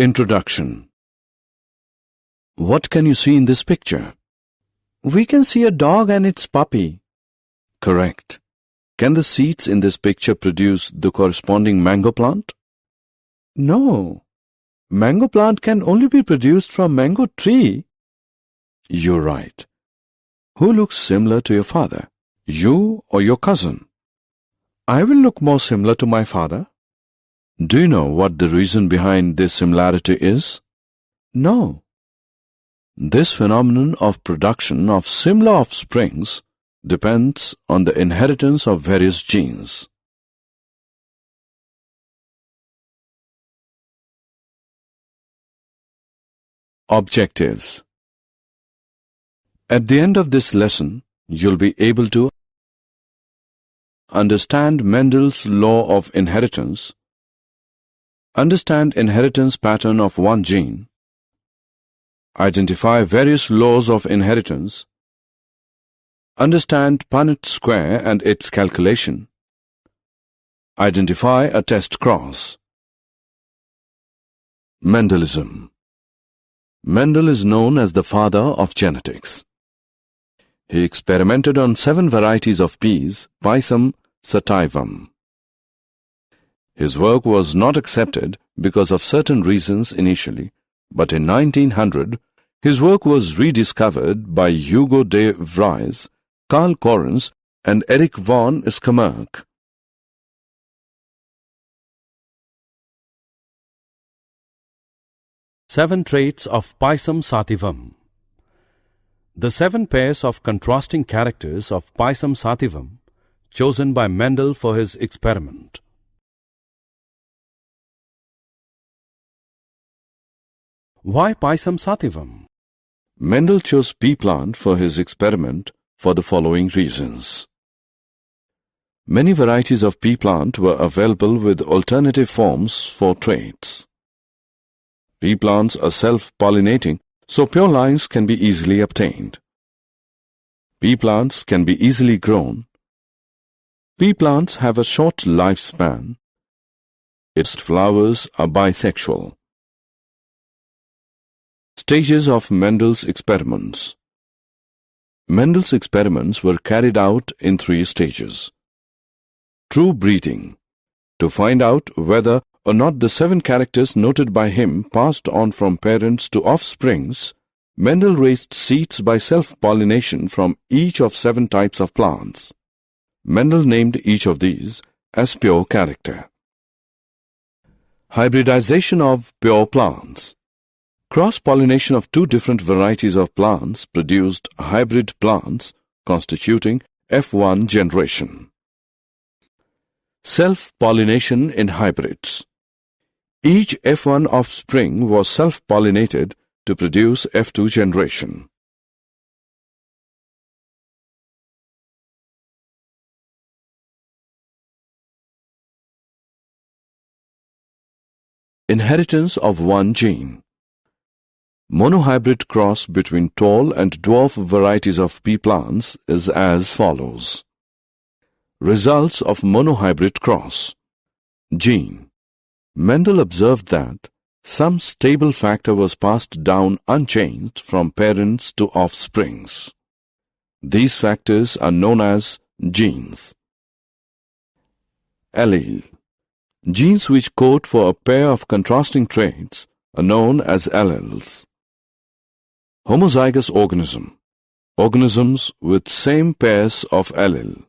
Introduction. What can you see in this picture? We can see a dog and its puppy. Correct. Can the seeds in this picture produce the corresponding mango plant? No. Mango plant can only be produced from mango tree. You're right. Who looks similar to your father? You or your cousin? I will look more similar to my father. Do you know what the reason behind this similarity is? No. This phenomenon of production of similar offsprings depends on the inheritance of various genes. Objectives. At the end of this lesson, you'll be able to understand Mendel's law of inheritance, understand inheritance pattern of one gene, identify various laws of inheritance, understand Punnett square and its calculation, identify a test cross. Mendelism. Mendel is known as the father of genetics. He experimented on 7 varieties of peas, Pisum sativum. His work was not accepted because of certain reasons initially, but in 1900, his work was rediscovered by Hugo de Vries, Carl Correns, and Erich von Skammerk. Seven traits of Pisum sativum. The 7 pairs of contrasting characters of Pisum sativum chosen by Mendel for his experiment. Why Pisum sativum? Mendel chose pea plant for his experiment for the following reasons. Many varieties of pea plant were available with alternative forms for traits. Pea plants are self-pollinating, so pure lines can be easily obtained. Pea plants can be easily grown. Pea plants have a short lifespan. Its flowers are bisexual. Stages of Mendel's experiments. Mendel's experiments were carried out in 3 stages. True breeding, to find out whether or not the 7 characters noted by him passed on from parents to offsprings. Mendel raised seeds by self-pollination from each of 7 types of plants. Mendel named each of these as pure character. Hybridization of pure plants. Cross-pollination of 2 different varieties of plants produced hybrid plants constituting F1 generation. Self-pollination in hybrids. Each F1 offspring was self-pollinated to produce F2 generation. Inheritance of one gene. Monohybrid cross between tall and dwarf varieties of pea plants is as follows. Results of monohybrid cross. Gene. Mendel observed that some stable factor was passed down unchanged from parents to offsprings. These factors are known as genes. Allele. Genes which code for a pair of contrasting traits are known as alleles. Homozygous organism. Organisms with same pairs of allele.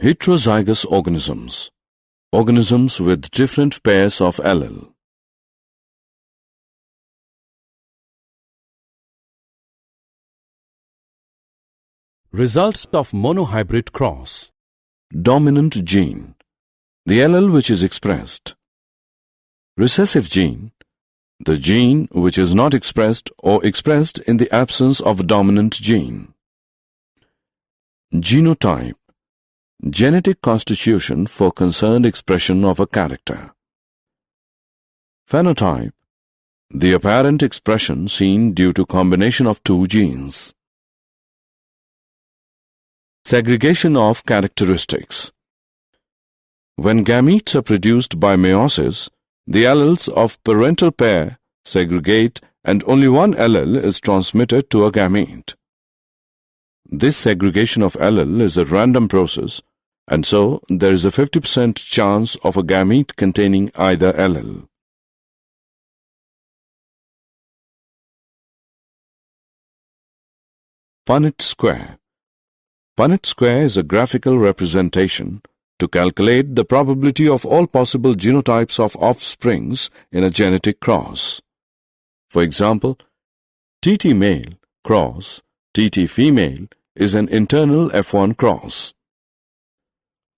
Heterozygous organisms. Organisms with different pairs of allele. Results of monohybrid cross. Dominant gene, the allele which is expressed. Recessive gene, the gene which is not expressed or expressed in the absence of a dominant gene. Genotype, genetic constitution for concerned expression of a character. Phenotype, the apparent expression seen due to combination of 2 genes. Segregation of characteristics. When gametes are produced by meiosis, The alleles of parental pair segregate and only one allele is transmitted to a gamete. This segregation of allele is a random process, and so there is a 50% chance of a gamete containing either allele. Punnett square. Punnett square is a graphical representation to calculate the probability of all possible genotypes of offsprings in a genetic cross. For example, TT male cross TT female is an internal F1 cross.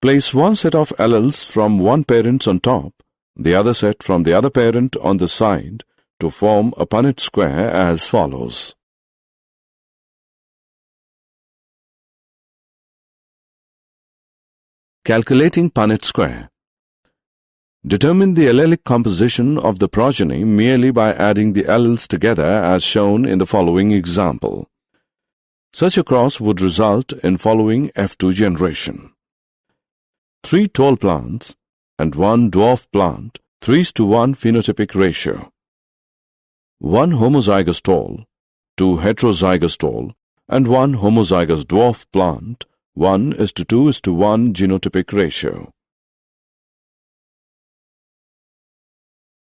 Place one set of alleles from one parent on top, the other set from the other parent on the side to form a Punnett square as follows. Calculating Punnett square. Determine the allelic composition of the progeny merely by adding the alleles together as shown in the following example. Such a cross would result in following F2 generation. 3 tall plants and 1 dwarf plant, 3:1 phenotypic ratio. 1 homozygous tall, 2 heterozygous tall, and 1 homozygous dwarf plant, 1:2:1 genotypic ratio.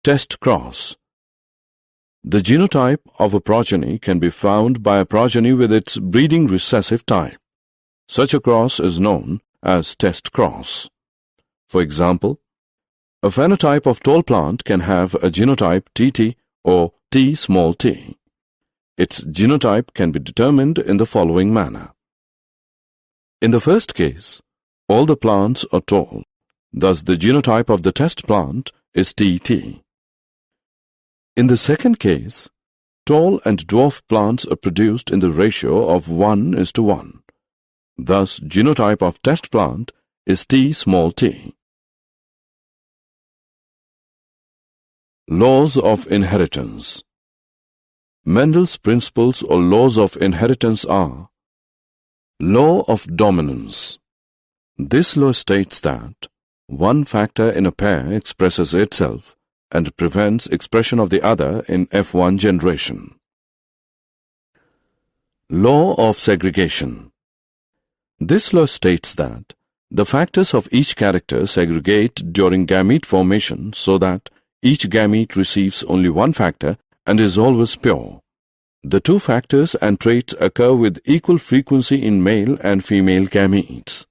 Test cross. The genotype of a progeny can be found by a progeny with its breeding recessive type. Such a cross is known as test cross. For example, a phenotype of tall plant can have a genotype TT or T small t. Its genotype can be determined in the following manner. In the first case, all the plants are tall. Thus, the genotype of the test plant is TT. In the second case, tall and dwarf plants are produced in the ratio of 1:1. Thus, genotype of test plant is T small t. Laws of inheritance. Mendel's principles or laws of inheritance are: Law of dominance. This law states that one factor in a pair expresses itself and prevents expression of the other in F1 generation. Law of segregation. This law states that the factors of each character segregate during gamete formation so that each gamete receives only one factor and is always pure. The two factors and traits occur with equal frequency in male and female gametes.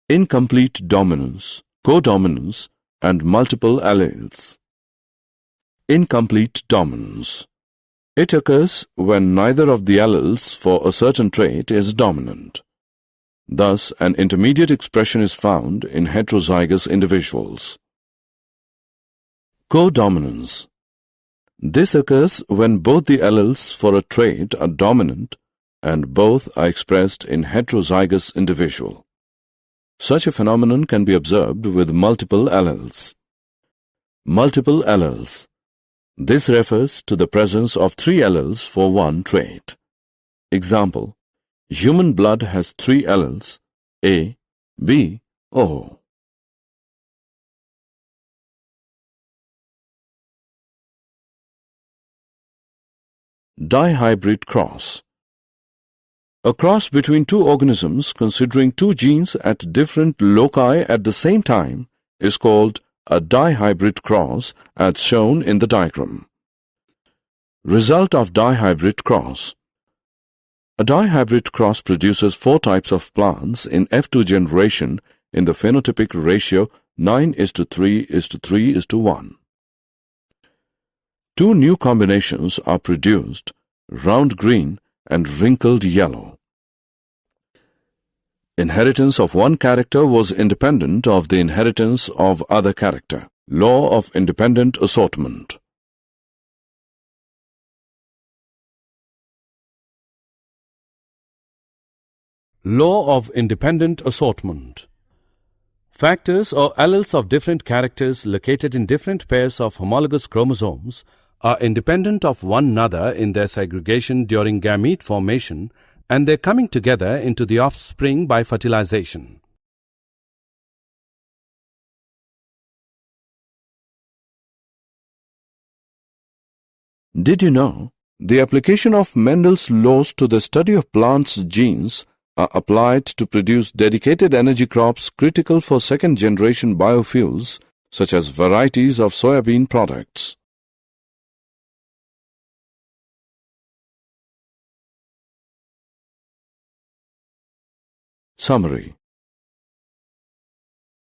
Incomplete dominance, codominance, and multiple alleles. Incomplete dominance. It occurs when neither of the alleles for a certain trait is dominant. Thus, an intermediate expression is found in heterozygous individuals. Codominance. This occurs when both the alleles for a trait are dominant and both are expressed in heterozygous individual. Such a phenomenon can be observed with multiple alleles. Multiple alleles. This refers to the presence of 3 alleles for one trait. Example: human blood has 3 alleles, A, B, O. Dihybrid cross. A cross between two organisms considering two genes at different loci at the same time is called a dihybrid cross as shown in the diagram. Result of dihybrid cross. A dihybrid cross produces 4 types of plants in F2 generation in the phenotypic ratio 9:3:3:1. 2 new combinations are produced, round green and wrinkled yellow. Inheritance of one character was independent of the inheritance of other character. Law of independent assortment. Law of independent assortment. Factors or alleles of different characters located in different pairs of homologous chromosomes are independent of one another in their segregation during gamete formation and their coming together into the offspring by fertilization. Did you know the application of Mendel's laws to the study of plants' genes are applied to produce dedicated energy crops critical for second-generation biofuels such as varieties of soybean products? Summary.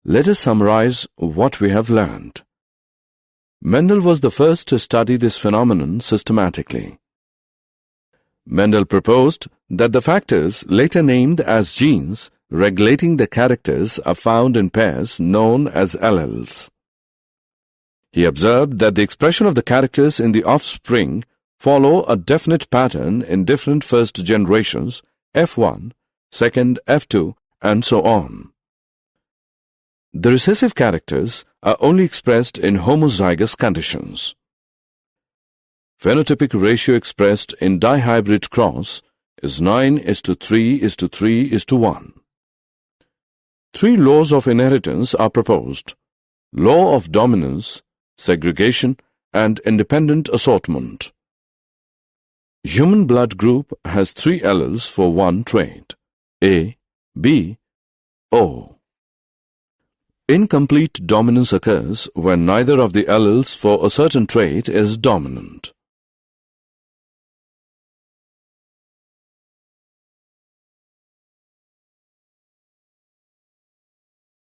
Let us summarize what we have learned. Mendel was the first to study this phenomenon systematically. Mendel proposed that the factors later named as genes regulating the characters are found in pairs known as alleles. He observed that the expression of the characters in the offspring follow a definite pattern in different first generations, F1, second, F2, and so on. The recessive characters are only expressed in homozygous conditions. Phenotypic ratio expressed in dihybrid cross is 9:3:3:1. 3 laws of inheritance are proposed: law of dominance, segregation, and independent assortment. Human blood group has 3 alleles for one trait: A, B, O. Incomplete dominance occurs when neither of the alleles for a certain trait is dominant.